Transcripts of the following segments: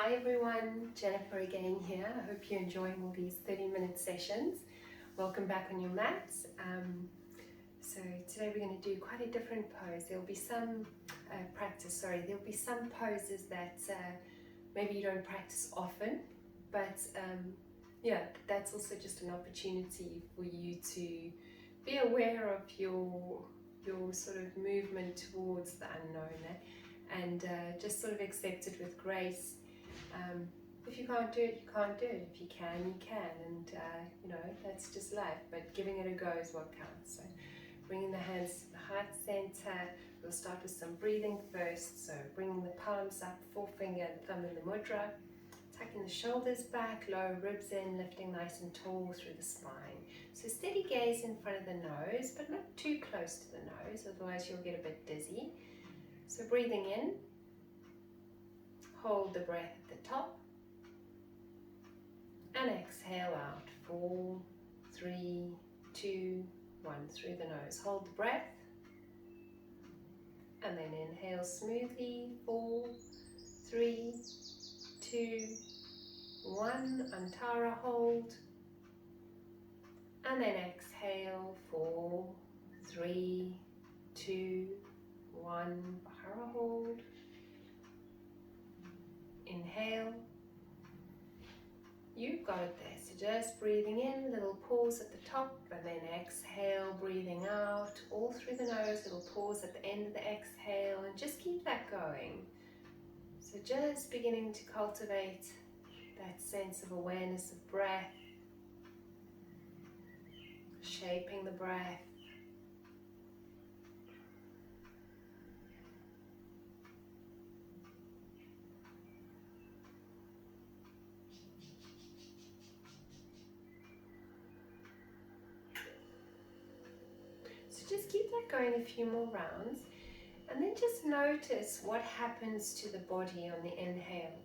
Hi everyone, Jennifer again here. I hope you're enjoying all these 30-minute sessions. Welcome back on your mats. So today we're going to do quite a different pose. There'll be some there'll be some poses that maybe you don't practice often, but yeah, that's also just an opportunity for you to be aware of your sort of movement towards the unknown, and just sort of accept it with grace. If you can't do it, you can't do it. If you can, you can, and you know, that's just life, but giving it a go is what counts. So bringing the hands to the heart center. We'll start with some breathing first, so bringing the palms up, forefinger and thumb in the mudra, tucking the shoulders back, lower ribs in, lifting nice and tall through the spine. So steady gaze in front of the nose, but not too close to the nose, otherwise you'll get a bit dizzy. So breathing in, hold the breath at the top, and exhale out. 4, 3, 2, 1. Through the nose. Hold the breath, and then inhale smoothly. 4, 3, 2, 1. Antara hold, and then exhale. 4, 3, 2, 1. Bahara hold. Inhale. You've got it there. So just breathing in, little pause at the top, and then exhale, breathing out, all through the nose, little pause at the end of the exhale, and just keep that going. So just beginning to cultivate that sense of awareness of breath, shaping the breath. Just keep that going a few more rounds, and then just notice what happens to the body on the inhale.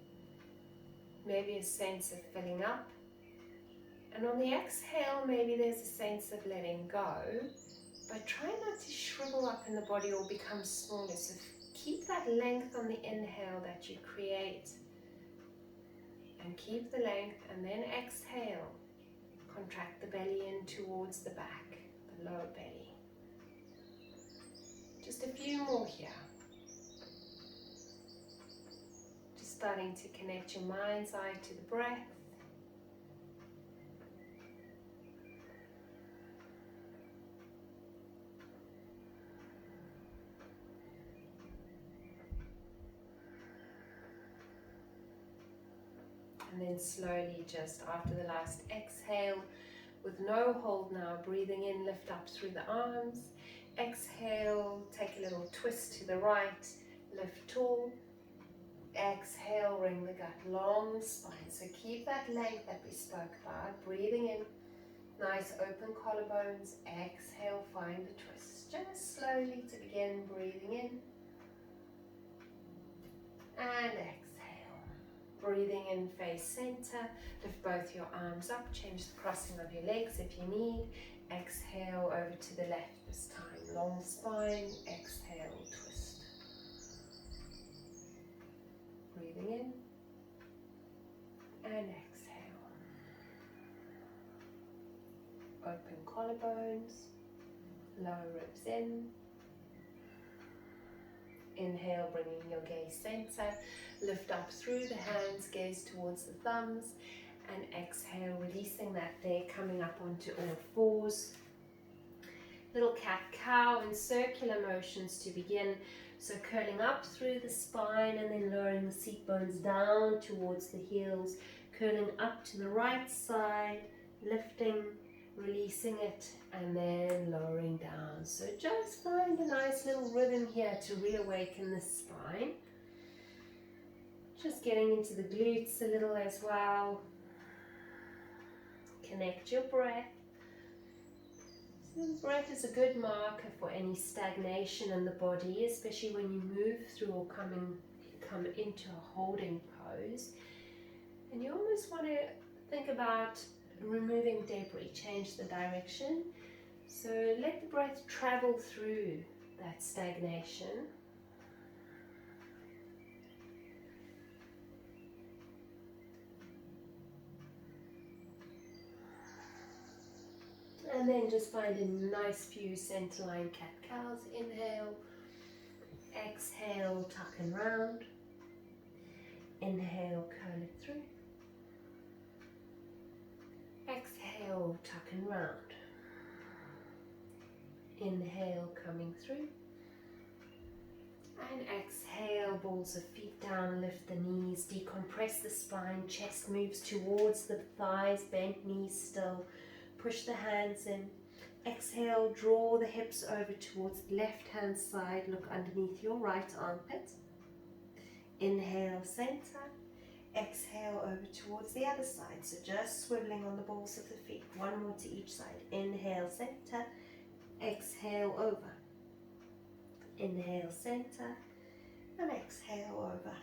Maybe a sense of filling up, and on the exhale maybe there's a sense of letting go, but try not to shrivel up in the body or become smaller. So keep that length on the inhale that you create, and keep the length, and then exhale, contract the belly in towards the back, the lower belly. Just a few more here. Just starting to connect your mind's eye to the breath. And then slowly, just after the last exhale, with no hold now, breathing in, lift up through the arms. Exhale, take a little twist to the right, lift tall. Exhale, ring the gut, long spine. So keep that length that we spoke about. Breathing in, nice open collarbones. Exhale, find the twist. Just slowly to begin, breathing in. And exhale. Breathing in, face center. Lift both your arms up. Change the crossing of your legs if you need. Exhale over to the left this time. Long spine. Exhale, twist. Breathing in. And exhale. Open collarbones. Lower ribs in. Inhale, bringing your gaze center. Lift up through the hands, gaze towards the thumbs. And exhale, releasing that there, coming up onto all fours. Little cat-cow in circular motions to begin. So curling up through the spine and then lowering the seat bones down towards the heels. Curling up to the right side, lifting, releasing it, and then lowering down. So just find a nice little rhythm here to reawaken the spine. Just getting into the glutes a little as well. Connect your breath. So the breath is a good marker for any stagnation in the body, especially when you move through or come into a holding pose. And you almost want to think about removing debris, change the direction. So let the breath travel through that stagnation. And then just find a nice few center line cat-cows. Inhale, exhale, tuck and round. Inhale, curl it through. Exhale, tuck and round. Inhale, coming through. And exhale, balls of feet down, lift the knees, decompress the spine, chest moves towards the thighs, bent knees still. Push the hands in. Exhale, draw the hips over towards the left hand side, look underneath your right armpit. Inhale, center. Exhale, over towards the other side. So just swiveling on the balls of the feet. One more to each side. Inhale, center. Exhale, over. Inhale, center. And exhale, over.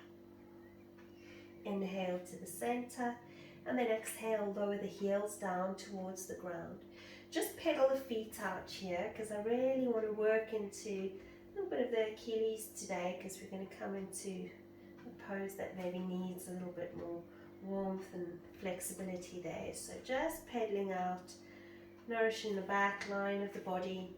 Inhale to the center. And then exhale, lower the heels down towards the ground. Just pedal the feet out here because I really want to work into a little bit of the Achilles today, because we're going to come into a pose that maybe needs a little bit more warmth and flexibility there. So just pedaling out, nourishing the back line of the body.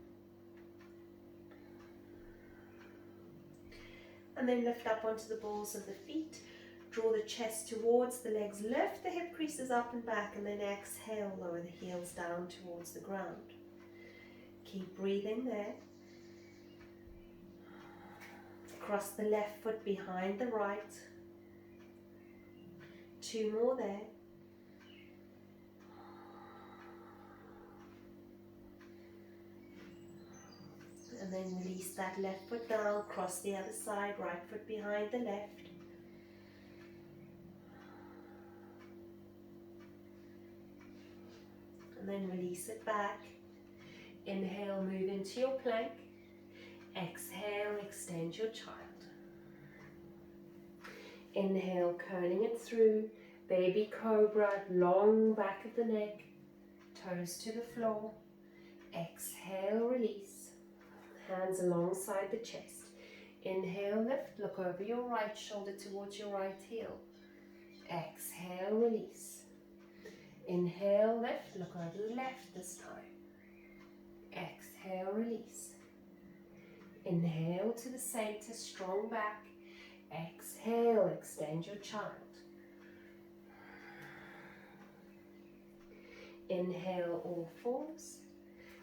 And then lift up onto the balls of the feet. Draw the chest towards the legs, lift the hip creases up and back, and then exhale, lower the heels down towards the ground. Keep breathing there. Cross the left foot behind the right. 2 more there. And then release that left foot down, cross the other side, right foot behind the left. And then release it back. Inhale, move into your plank. Exhale, extend your child. Inhale, curling it through. Baby cobra, long back of the neck. Toes to the floor. Exhale, release. Hands alongside the chest. Inhale, lift. Look over your right shoulder towards your right heel. Exhale, release. Inhale, lift, look over the left this time. Exhale, release. Inhale to the center, strong back. Exhale, extend your child. Inhale, all fours.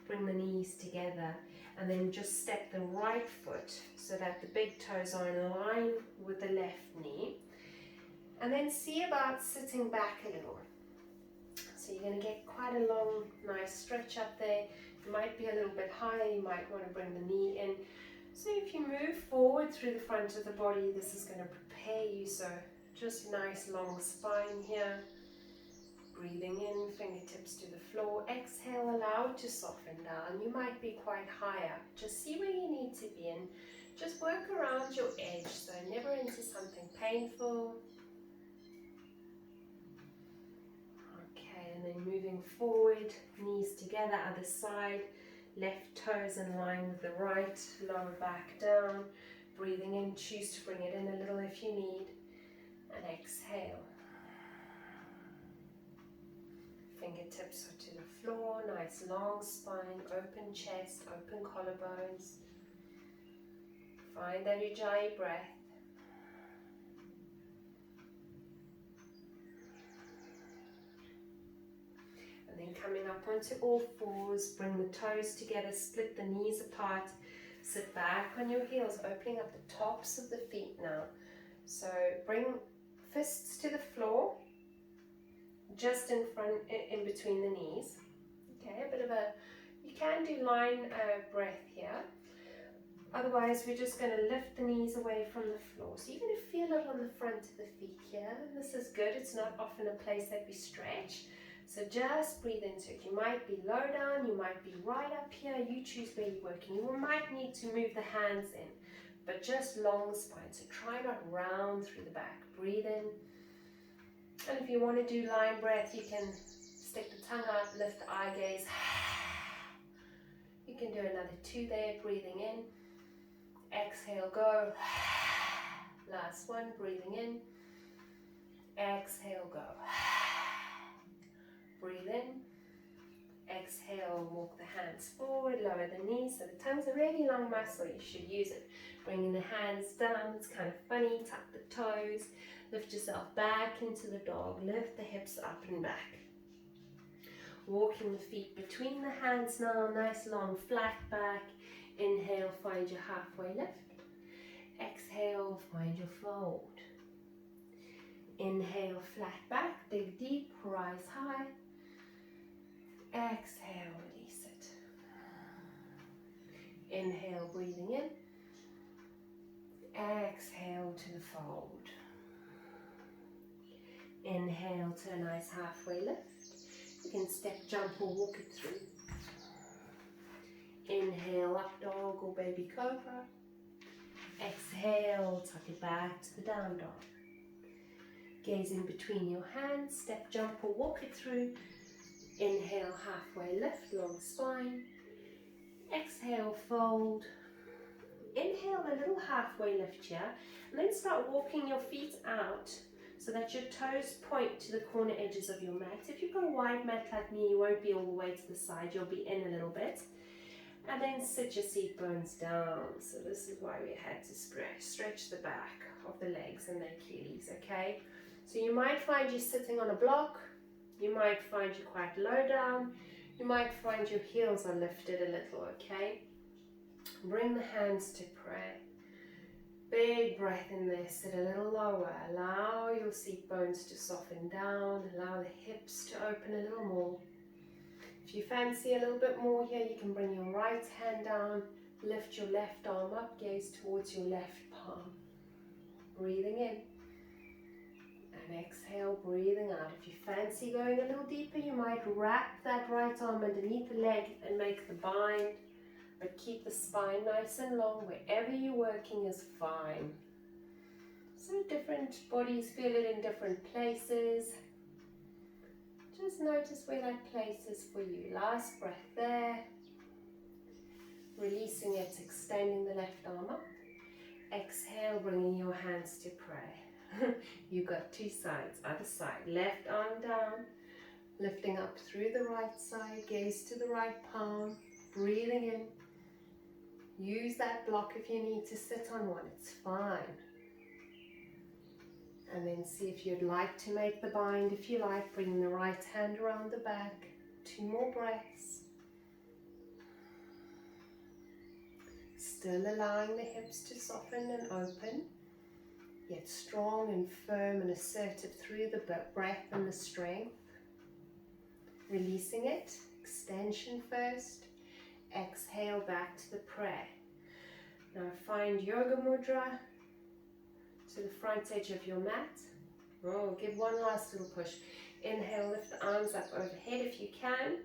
Bring the knees together and then just step the right foot so that the big toes are in line with the left knee. And then see about sitting back a little. So you're going to get quite a long, nice stretch up there. It might be a little bit higher, you might want to bring the knee in. So if you move forward through the front of the body, this is going to prepare you. So just nice long spine here. Breathing in, fingertips to the floor. Exhale, allow it to soften down. You might be quite high up. Just see where you need to be and just work around your edge. So never into something painful. And then moving forward, knees together, other side, left toes in line with the right, lower back down, breathing in, choose to bring it in a little if you need, and exhale. Fingertips are to the floor, nice long spine, open chest, open collarbones. Find that Ujjayi breath. Then coming up onto all fours, bring the toes together, split the knees apart, sit back on your heels, opening up the tops of the feet now. So bring fists to the floor, just in front, in between the knees. Okay, a bit of a, you can do line breath here. Otherwise, we're just going to lift the knees away from the floor. So you're going to feel it on the front of the feet here. And this is good. It's not often a place that we stretch. So just breathe into it. You might be low down, you might be right up here. You choose where you're working. You might need to move the hands in, but just long spine. So try not round through the back. Breathe in. And if you want to do line breath, you can stick the tongue out, lift the eye gaze. You can do another 2 there, breathing in. Exhale, go. Last one, breathing in. Exhale, go. Breathe in. Exhale, walk the hands forward, lower the knees. So the tongue's a really long muscle, you should use it. Bringing the hands down, it's kind of funny, tuck the toes. Lift yourself back into the dog, lift the hips up and back. Walking the feet between the hands now, nice long flat back. Inhale, find your halfway lift. Exhale, find your fold. Inhale, flat back, dig deep, rise high. Exhale, release it. Inhale, breathing in. Exhale to the fold. Inhale to a nice halfway lift. You can step, jump or walk it through. Inhale, up dog or baby cobra. Exhale, tuck it back to the down dog. Gaze in between your hands, step, jump or walk it through. Inhale, halfway lift, long spine. Exhale, fold. Inhale, a little halfway lift here, and then start walking your feet out so that your toes point to the corner edges of your mat. If you've got a wide mat like me, you won't be all the way to the side, you'll be in a little bit. And then sit your seat bones down. So this is why we had to stretch the back of the legs and the Achilles, okay? So you might find you sitting on a block, you might find you quite low down, you might find your heels are lifted a little, okay? Bring the hands to prayer. Big breath in there, sit a little lower. Allow your seat bones to soften down. Allow the hips to open a little more. If you fancy a little bit more here, you can bring your right hand down, lift your left arm up, gaze towards your left palm. Breathing in. And exhale, breathing out. If you fancy going a little deeper, you might wrap that right arm underneath the leg and make the bind. But keep the spine nice and long. Wherever you're working is fine. So different bodies feel it in different places. Just notice where that place is for you. Last breath there. Releasing it, extending the left arm up. Exhale, bringing your hands to prayer. You've got two sides. Other side. Left arm down. Lifting up through the right side. Gaze to the right palm. Breathing in. Use that block if you need to sit on one, it's fine. And then see if you'd like to make the bind. If you like, bring the right hand around the back. 2 more breaths. Still allowing the hips to soften and open, yet strong and firm and assertive through the breath and the strength. Releasing it, extension first. Exhale back to the prayer. Now find Yoga Mudra to the front edge of your mat. Oh, give one last little push. Inhale, lift the arms up overhead if you can.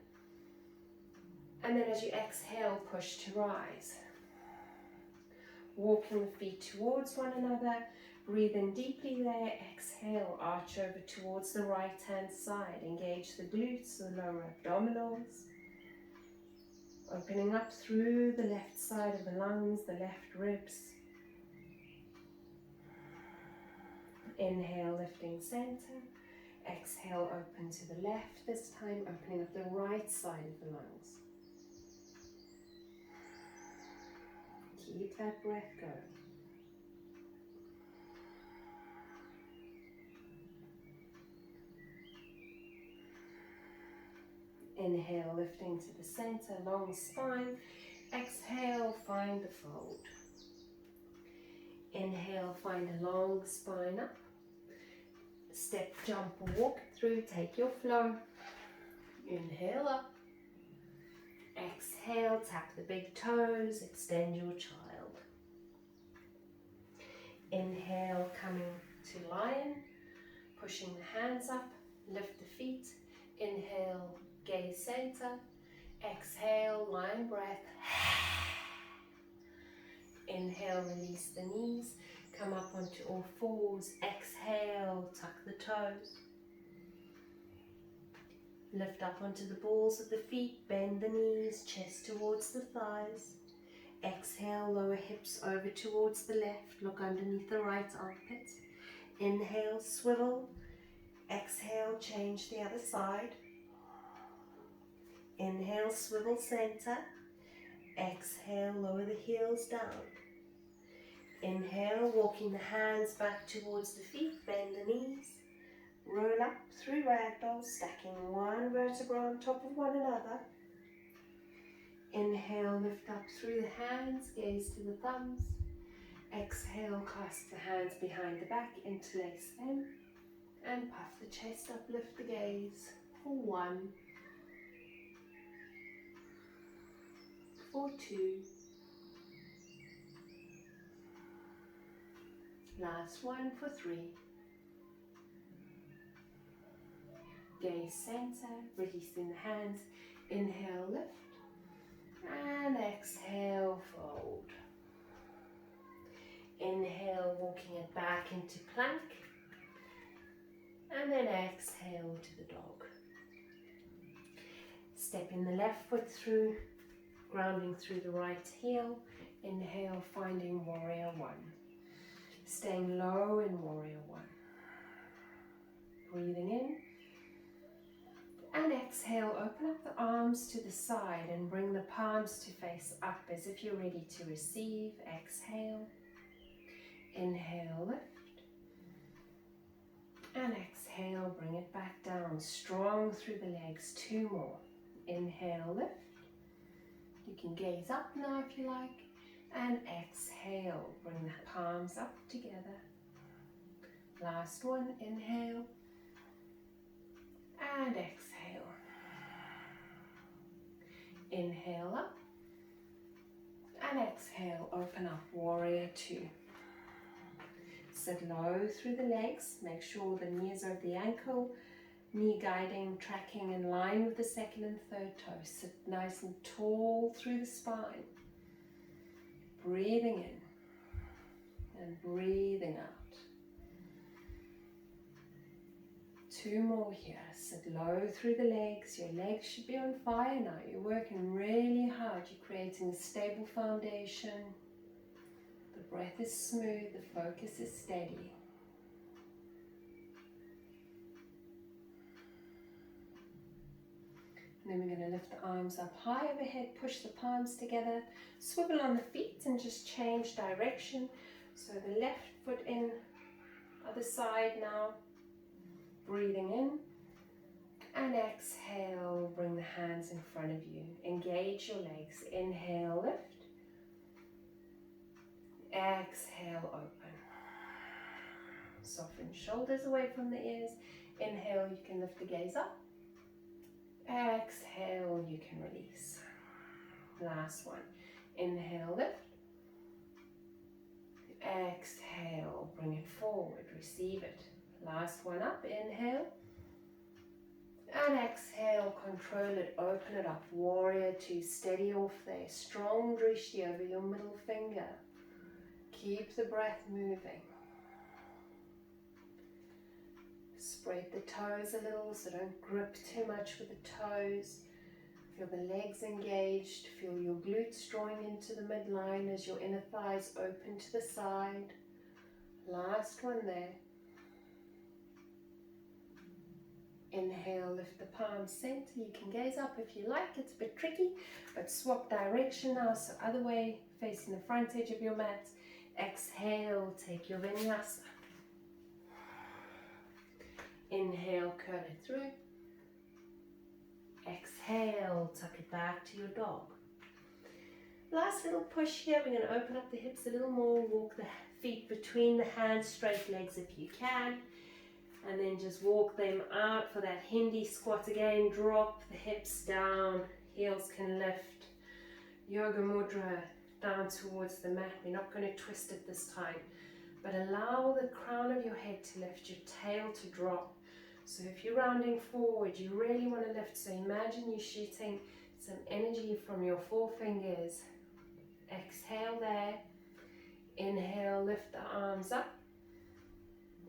And then as you exhale, push to rise. Walking the feet towards one another. Breathe in deeply there. Exhale, arch over towards the right hand side. Engage the glutes, the lower abdominals. Opening up through the left side of the lungs, the left ribs. Inhale, lifting center. Exhale, open to the left this time, opening up the right side of the lungs. Keep that breath going. Inhale, lifting to the center, long spine. Exhale, find the fold. Inhale, find a long spine up. Step, jump, or walk through, take your flow. Inhale up. Exhale, tap the big toes, extend your child. Inhale, coming to lion, pushing the hands up, lift the feet. Inhale, gaze center. Exhale, lion breath. Inhale, release the knees. Come up onto all fours. Exhale, tuck the toes. Lift up onto the balls of the feet. Bend the knees, chest towards the thighs. Exhale, lower hips over towards the left. Look underneath the right armpit. Inhale, swivel. Exhale, change the other side. Inhale, swivel center. Exhale, lower the heels down. Inhale, walking the hands back towards the feet, bend the knees. Roll up through ragdoll, stacking one vertebra on top of one another. Inhale, lift up through the hands, gaze to the thumbs. Exhale, clasp the hands behind the back, interlace them. And puff the chest up, lift the gaze. For 1, for 2. Last one for 3. Gaze center, releasing the hands. Inhale, lift. And exhale, fold. Inhale, walking it back into plank. And then exhale to the dog. Stepping the left foot through, grounding through the right heel. Inhale, finding warrior 1. Staying low in warrior 1. Breathing in. And exhale, open up the arms to the side and bring the palms to face up as if you're ready to receive. Exhale. Inhale, lift. And exhale, bring it back down, strong through the legs. 2 more. Inhale, lift. You can gaze up now if you like. And exhale, bring the palms up together. Last one, inhale. And exhale. Inhale up. And exhale, open up, warrior 2. Sit low through the legs, make sure the knee is over the ankle, knee guiding, tracking in line with the second and third toe. Sit nice and tall through the spine. Breathing in and breathing out. 2 more here. Sit low through the legs. Your legs should be on fire now. You're working really hard. You're creating a stable foundation. The breath is smooth, the focus is steady. And then we're going to lift the arms up high overhead, push the palms together, swivel on the feet and just change direction. So the left foot in, other side now. Breathing in and exhale, bring the hands in front of you. Engage your legs. Inhale, lift. Exhale, open. Soften shoulders away from the ears. Inhale, you can lift the gaze up. Exhale, you can release. Last one. Inhale, lift. Exhale, bring it forward, receive it. Last one up, inhale. And exhale, control it, open it up. Warrior 2, steady off there. Strong drishti over your middle finger. Keep the breath moving. Spread the toes a little, so don't grip too much with the toes. Feel the legs engaged. Feel your glutes drawing into the midline as your inner thighs open to the side. Last one there. Inhale, lift the palms center. You can gaze up if you like. It's a bit tricky, but swap direction now. So other way, facing the front edge of your mat. Exhale, take your vinyasa. Inhale, curl it through. Exhale, tuck it back to your dog. Last little push here. We're going to open up the hips a little more. Walk the feet between the hands, straight legs if you can. And then just walk them out for that Hindi squat again. Drop the hips down, heels can lift. Yoga mudra down towards the mat. We're not going to twist it this time, but allow the crown of your head to lift, your tail to drop. So if you're rounding forward, you really want to lift. So imagine you shooting some energy from your forefingers. Exhale there. Inhale, lift the arms up.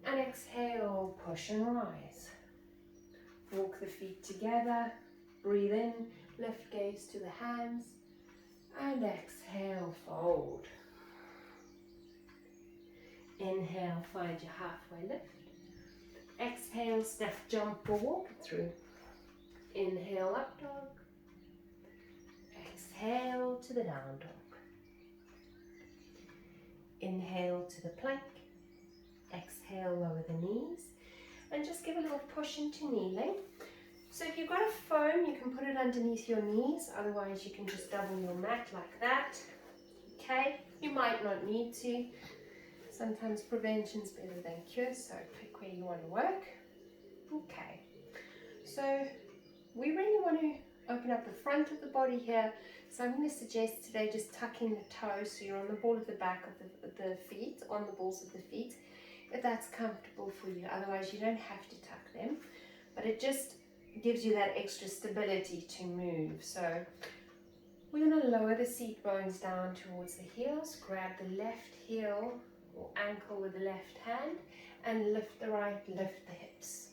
And exhale, push and rise. Walk the feet together. Breathe in, lift gaze to the hands. And exhale, fold. Inhale, find your halfway lift. Exhale, step, jump or walk it through. Inhale, up dog. Exhale to the down dog. Inhale to the plank. Exhale, lower the knees. And just give a little push into kneeling. So if you've got a foam, you can put it underneath your knees. Otherwise, you can just double your mat like that. Okay, you might not need to. Sometimes prevention's better than cure, so pick where you want to work. Okay, so we really want to open up the front of the body here. So I'm going to suggest today just tucking the toes so you're on the ball of the back of the feet, on the balls of the feet, if that's comfortable for you. Otherwise, you don't have to tuck them, but it just gives you that extra stability to move. So we're going to lower the seat bones down towards the heels, grab the left heel or ankle with the left hand, and lift the right, lift the hips.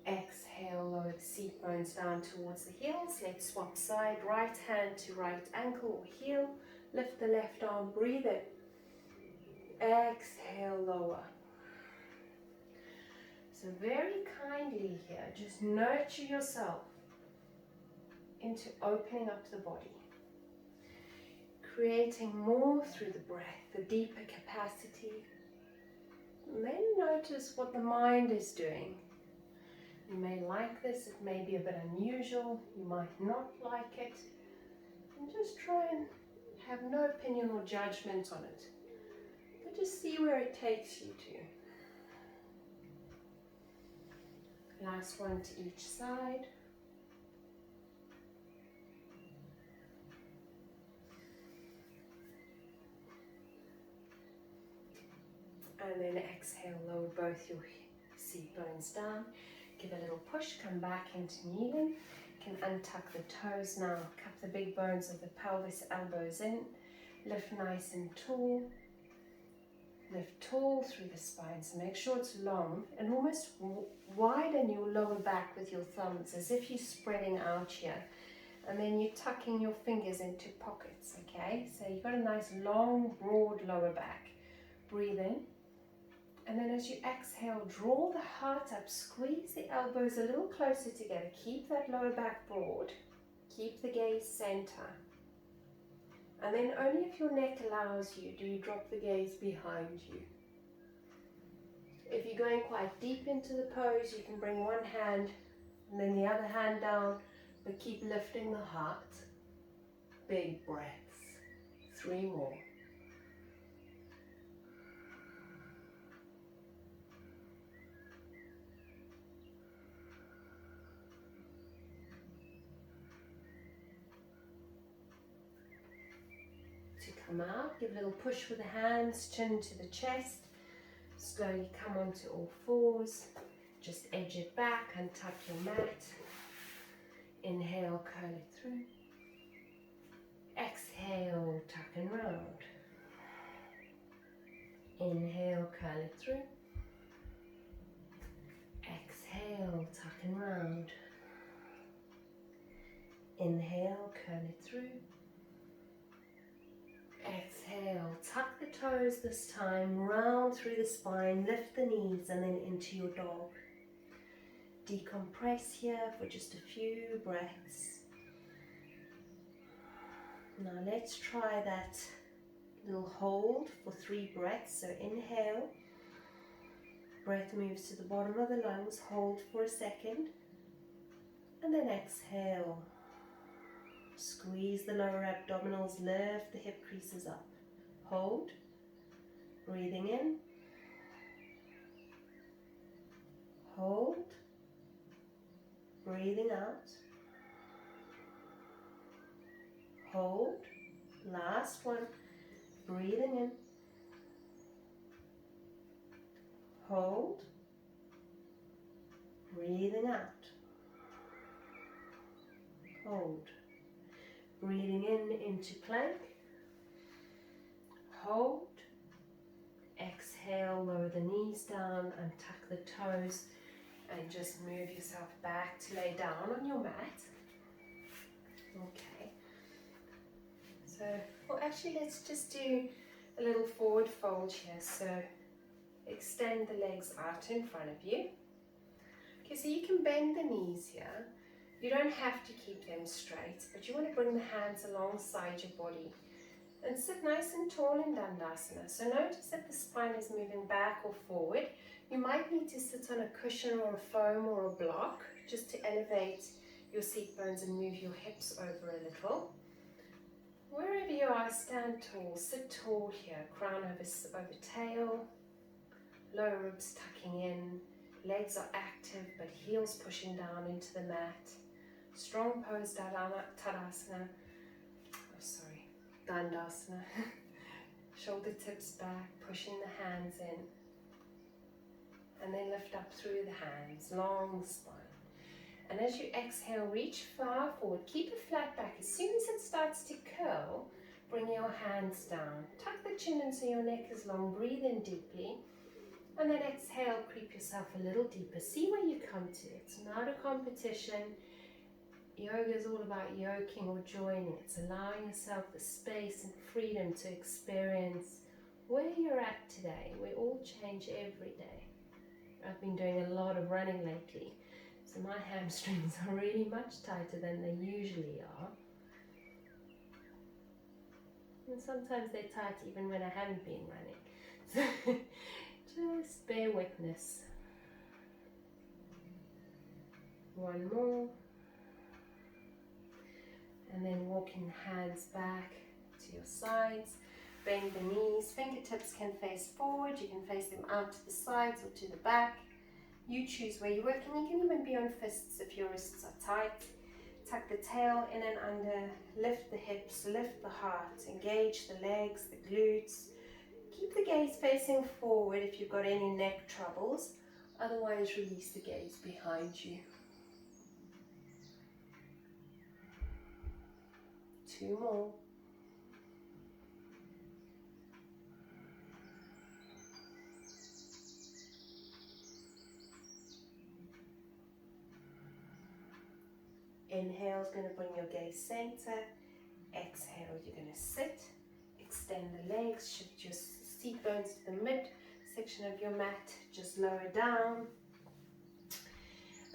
Exhale, lower the seat bones down towards the heels. Let's swap side, right hand to right ankle or heel. Lift the left arm, breathe in. Exhale, lower. So very kindly here, just nurture yourself into opening up the body. Creating more through the breath, the deeper capacity. And then notice what the mind is doing. You may like this, it may be a bit unusual, you might not like it. And just try and have no opinion or judgment on it. But just see where it takes you to. Last one to each side. And then exhale, lower both your seat bones down. Give a little push, come back into kneeling. You can untuck the toes now. Cup the big bones of the pelvis, elbows in. Lift nice and tall. Lift tall through the spine. So make sure it's long and almost widen your lower back with your thumbs as if you're spreading out here. And then you're tucking your fingers into pockets, okay? So you've got a nice long, broad lower back. Breathe in. And then as you exhale, draw the heart up, squeeze the elbows a little closer together. Keep that lower back broad. Keep the gaze center. And then only if your neck allows you, do you drop the gaze behind you. If you're going quite deep into the pose, you can bring one hand and then the other hand down, but keep lifting the heart. Big breaths. 3 more. Come out, give a little push with the hands, chin to the chest. Slowly come onto all fours. Just edge it back, untuck your mat. Inhale, curl it through. Exhale, tuck and round. Inhale, curl it through. Exhale, tuck and round. Inhale, curl it through. Exhale, tuck the toes this time, round through the spine, lift the knees and then into your dog. Decompress here for just a few breaths. Now let's try that little hold for 3 breaths. So inhale, breath moves to the bottom of the lungs, hold for a second, and then exhale. Squeeze the lower abdominals, lift the hip creases up. Hold. Breathing in. Hold. Breathing out. Hold. Last one. Breathing in. Hold. Breathing out. Hold. Breathing in into plank. Hold. Exhale, lower the knees down and tuck the toes and just move yourself back to lay down on your mat. Okay. So, well actually let's just do a little forward fold here. So extend the legs out in front of you. Okay, so you can bend the knees here. You don't have to keep them straight, but you want to bring the hands alongside your body and sit nice and tall in Dandasana. So notice that the spine is moving back or forward. You might need to sit on a cushion or a foam or a block just to elevate your seat bones and move your hips over a little. Wherever you are, stand tall, sit tall here, crown over tail, lower ribs tucking in, legs are active but heels pushing down into the mat. Strong pose, Tadasana. Dandasana. Shoulder tips back, pushing the hands in. And then lift up through the hands, long spine. And as you exhale, reach far forward. Keep a flat back. As soon as it starts to curl, bring your hands down. Tuck the chin in so your neck is long. Breathe in deeply. And then exhale, creep yourself a little deeper. See where you come to. It's not a competition. Yoga is all about yoking or joining. It's allowing yourself the space and freedom to experience where you're at today. We all change every day. I've been doing a lot of running lately, so my hamstrings are really much tighter than they usually are. And sometimes they're tight even when I haven't been running. So just bear witness. One more. And then walking the hands back to your sides. Bend the knees. Fingertips can face forward. You can face them out to the sides or to the back. You choose where you're working. You can even be on fists if your wrists are tight. Tuck the tail in and under. Lift the hips. Lift the heart. Engage the legs, the glutes. Keep the gaze facing forward if you've got any neck troubles. Otherwise, release the gaze behind you. 2 more. Inhale is going to bring your gaze center. Exhale, you're going to sit. Extend the legs. Shift your seat bones to the mid section of your mat. Just lower down.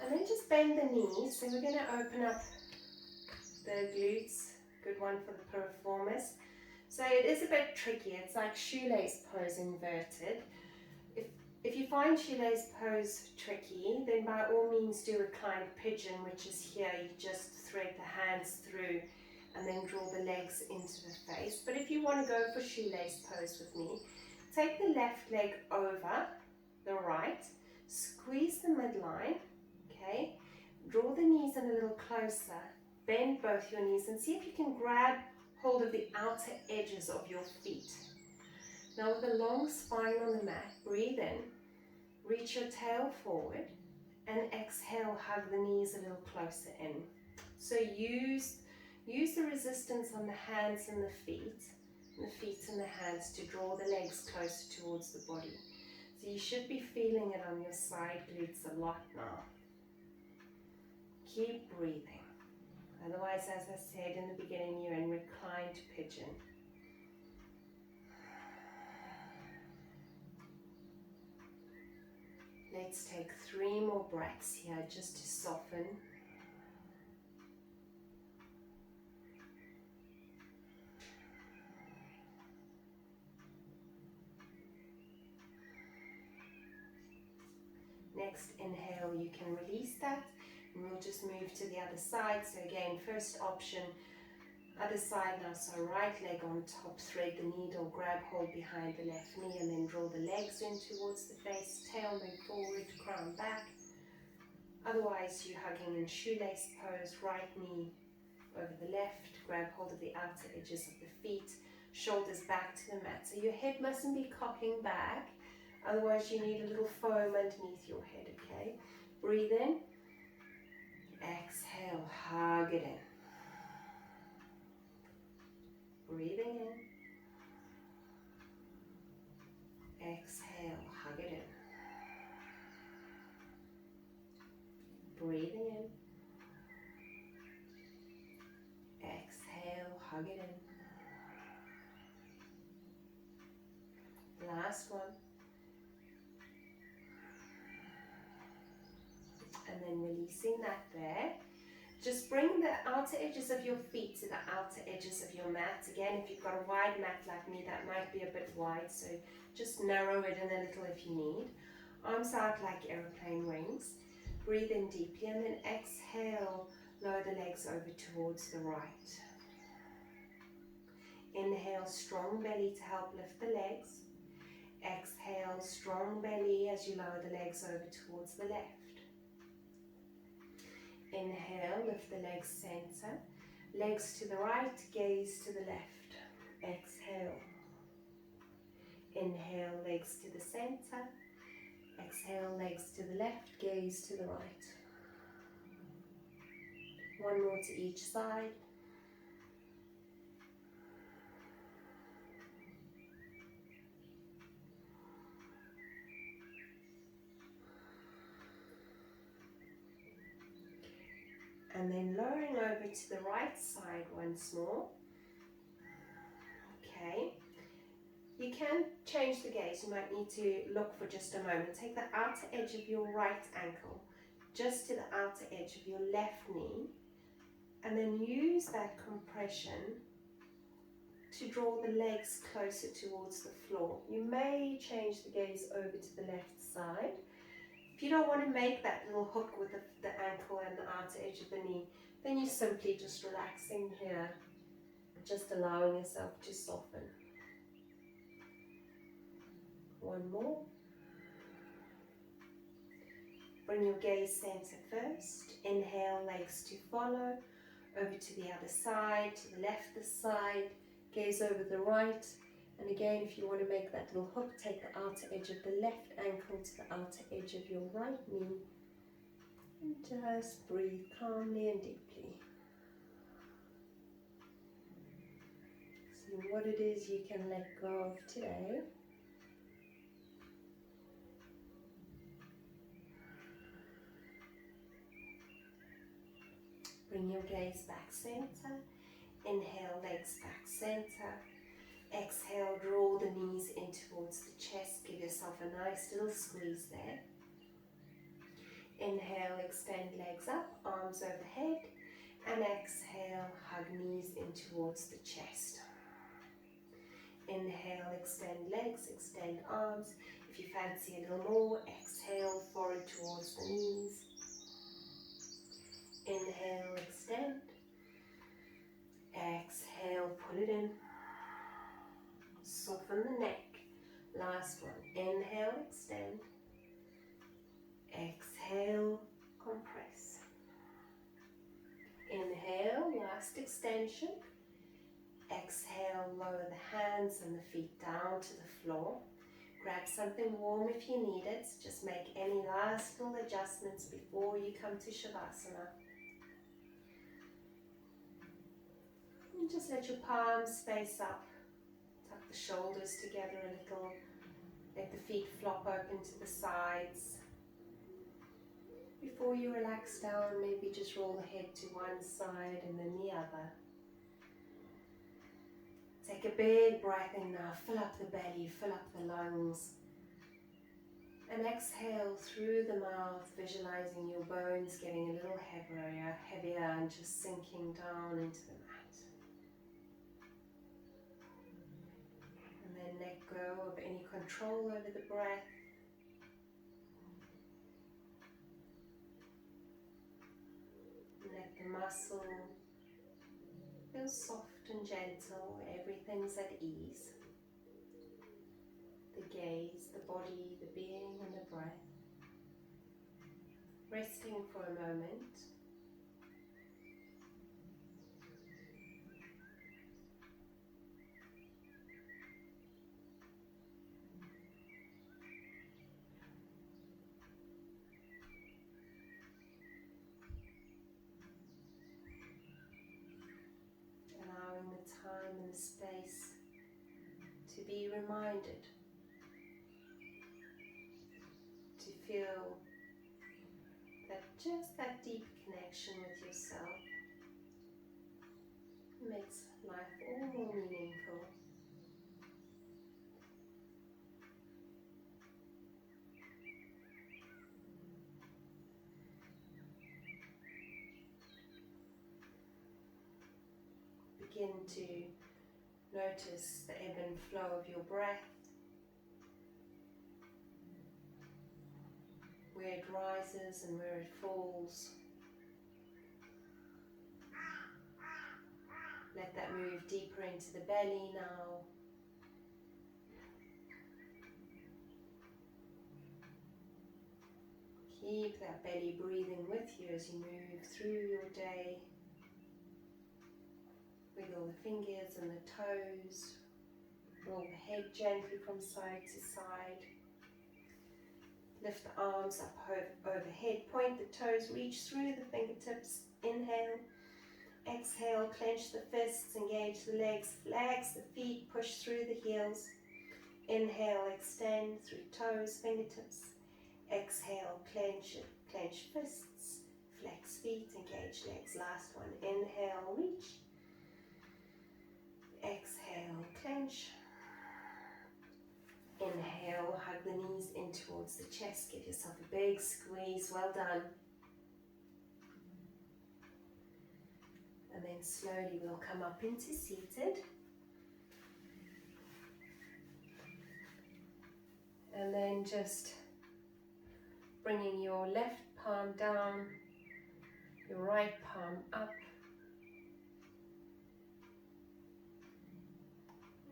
And then just bend the knees. So we're going to open up the glutes. Good one for the piriformis. So it is a bit tricky. It's like shoelace pose inverted. If you find shoelace pose tricky, then by all means do reclined pigeon, which is here. You just thread the hands through and then draw the legs into the face. But if you want to go for shoelace pose with me, take the left leg over the right, squeeze the midline, okay? Draw the knees in a little closer. Bend both your knees and see if you can grab hold of the outer edges of your feet. Now with a long spine on the mat, breathe in, reach your tail forward, and exhale, hug the knees a little closer in. So use the resistance on the hands and the feet and the hands to draw the legs closer towards the body. So you should be feeling it on your side glutes a lot now. Keep breathing. Otherwise, as I said in the beginning, you're in reclined pigeon. Let's take 3 more breaths here just to soften. Next inhale, you can release that. And we'll just move to the other side. So again, first option, other side now. So right leg on top, thread the needle, grab hold behind the left knee and then draw the legs in towards the face, tail move forward, crown back. Otherwise, you're hugging in shoelace pose, right knee over the left, grab hold of the outer edges of the feet, shoulders back to the mat. So your head mustn't be cocking back, otherwise you need a little foam underneath your head, okay? Breathe in. Exhale, hug it in. Breathing in. Exhale, hug it in. Breathing in. Exhale, hug it in. Last one. And then releasing that there. Just bring the outer edges of your feet to the outer edges of your mat. Again, if you've got a wide mat like me, that might be a bit wide, so just narrow it in a little if you need. Arms out like aeroplane wings. Breathe in deeply and then exhale, lower the legs over towards the right. Inhale, strong belly to help lift the legs. Exhale, strong belly as you lower the legs over towards the left. Inhale, lift the legs center. Legs to the right, gaze to the left. Exhale. Inhale, legs to the center. Exhale, legs to the left, gaze to the right. One more to each side. And then lowering over to the right side once more. Okay. You can change the gaze. You might need to look for just a moment. Take the outer edge of your right ankle just to the outer edge of your left knee, and then use that compression to draw the legs closer towards the floor. You may change the gaze over to the left side. If you don't want to make that little hook with the ankle and the outer edge of the knee, then you're simply just relaxing here, just allowing yourself to soften. One more. Bring your gaze center first. Inhale, legs to follow. Over to the other side, to the left this side. Gaze over the right. And again, if you want to make that little hook, take the outer edge of the left ankle to the outer edge of your right knee. And just breathe calmly and deeply. See what it is you can let go of today. Bring your gaze back center. Inhale, legs back center. Exhale, draw the knees in towards the chest. Give yourself a nice little squeeze there. Inhale, extend legs up, arms overhead. And exhale, hug knees in towards the chest. Inhale, extend legs, extend arms. If you fancy a little more, exhale, forward towards the knees. Inhale, extend. Exhale, pull it in. Soften the neck. Last one. Inhale, extend. Exhale, compress. Inhale, last extension. Exhale, lower the hands and the feet down to the floor. Grab something warm if you need it. Just make any last little adjustments before you come to Shavasana. And just let your palms face up. Tuck the shoulders together a little. Let the feet flop open to the sides. Before you relax down, maybe just roll the head to one side and then the other. Take a big breath in now. Fill up the belly, fill up the lungs. And exhale through the mouth, visualizing your bones getting a little heavier and just sinking down into the mat. And then let go of any control over the breath. Let the muscle feel soft and gentle, everything's at ease. The gaze, the body, the being and the breath. Resting for a moment. Allowing the time and the space to be reminded to feel that just that deep connection with yourself makes life all more meaningful. begin to notice the ebb and flow of your breath, where it rises and where it falls. Let that move deeper into the belly now. Keep that belly breathing with you as you move through your day. Wiggle the fingers and the toes. Roll the head gently from side to side. Lift the arms up overhead. Point the toes, reach through the fingertips. Inhale. Exhale, clench the fists, engage the legs, flex the feet, push through the heels. Inhale, extend through toes, fingertips. Exhale, clench fists, flex feet, engage legs. Last one. Inhale, reach. Exhale, clench. Inhale, hug the knees in towards the chest. Give yourself a big squeeze. Well done. And then slowly we'll come up into seated. And then just bringing your left palm down, your right palm up.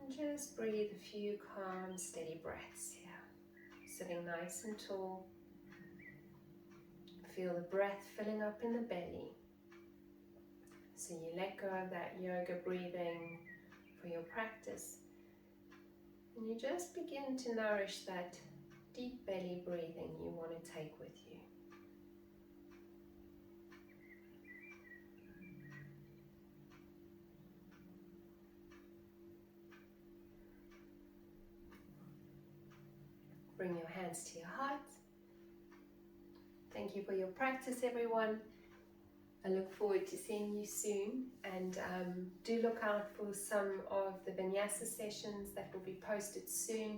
And just breathe a few calm, steady breaths here. Sitting nice and tall. Feel the breath filling up in the belly. So you let go of that yoga breathing for your practice. And you just begin to nourish that deep belly breathing you want to take with you. Bring your hands to your heart. Thank you for your practice, everyone. I look forward to seeing you soon, and do look out for some of the vinyasa sessions that will be posted soon.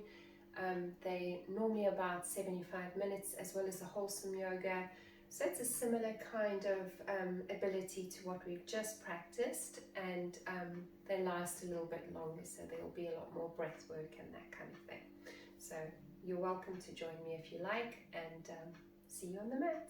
They're normally about 75 minutes, as well as the wholesome yoga. So it's a similar kind of ability to what we've just practiced, and they last a little bit longer, so there'll be a lot more breath work and that kind of thing. So you're welcome to join me if you like, and see you on the mat.